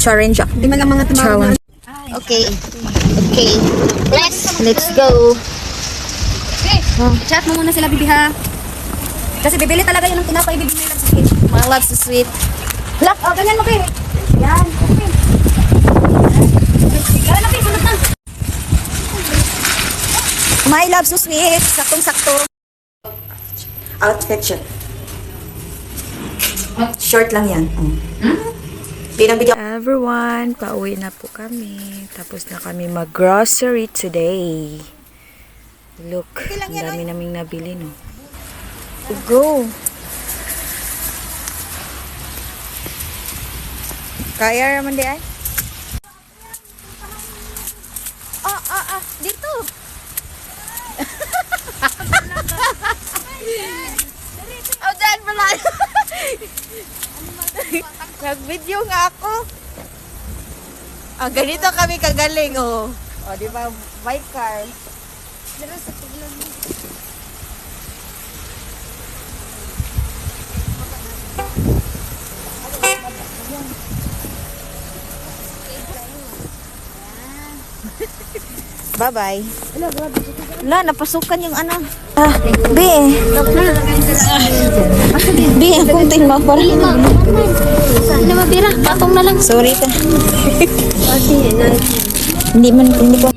challenge. Hindi man lang mga tumawag na. Okay. Okay. Let's go. Chat mo muna sila, bibi ha. Kasi bibili talaga yun ng tinapay, bibili lang sa sweet. Mga loves so sweet. Lock, oh, ganyan mo, babe. Yan, okay. Kaya na, babe, sunod na. My love so sweet. Saktong-sakto. Outfit siya. Short lang yan. Binang-bigyan. Everyone, pauwi na po kami. Tapos na kami mag-grocery today. Look, ang dami naming nabili, no? Go! Kaya naman di ay? Dito. Oh, dyan pala. Nag-video nga ako. Ganito kami kagaling, oh. O, di ba? Bike car. Bye-bye. Wala, napasukan yung ano. B. B, kunting mo. Ano ba, Bira? Patong na lang. Sorry ka. Hindi ko.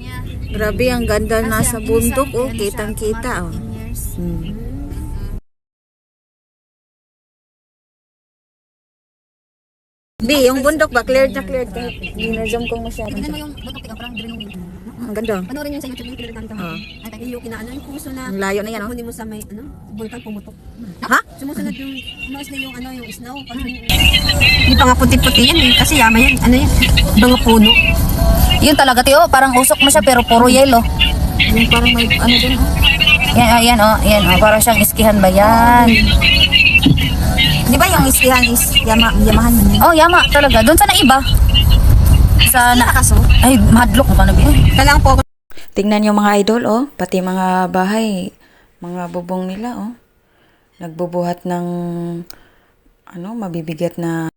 Grabe, ang ganda nasa bundok. Oh, kitang-kita. Oh. B, yung bundok ba? Cleared na cleared. Kahit ginazam kong masyado. Tignan mo yung butok tika, parang drinong. Ang ganda. Panoorin yun sa YouTube yung pinagdaan ka. Ay, tayo yung kinaano yung puso na. Ang layo na yan, oh. Kunin mo sa may, vulkan pumutok. Ha? Sumusunod yung, umaas na yung, yung snow. Hindi pa nga puti-puti yan eh. Kasi yama yan, yan, mga puno. Yun talaga, Tio. Parang usok mo siya, pero puro yelo. Yung parang may ano dun, oh. Yan, yan. Parang siyang iskihan ba yan? Di ba yung iskihan is Yamahan yun? Oh, yama talaga. Doon sa naiba. Sa Kaso? Ay, madlock mo ka na ba? Kailangan po. Tingnan yung mga idol, oh. Pati mga bahay, mga bubong nila, oh. Nagbubuhat ng, mabibigat na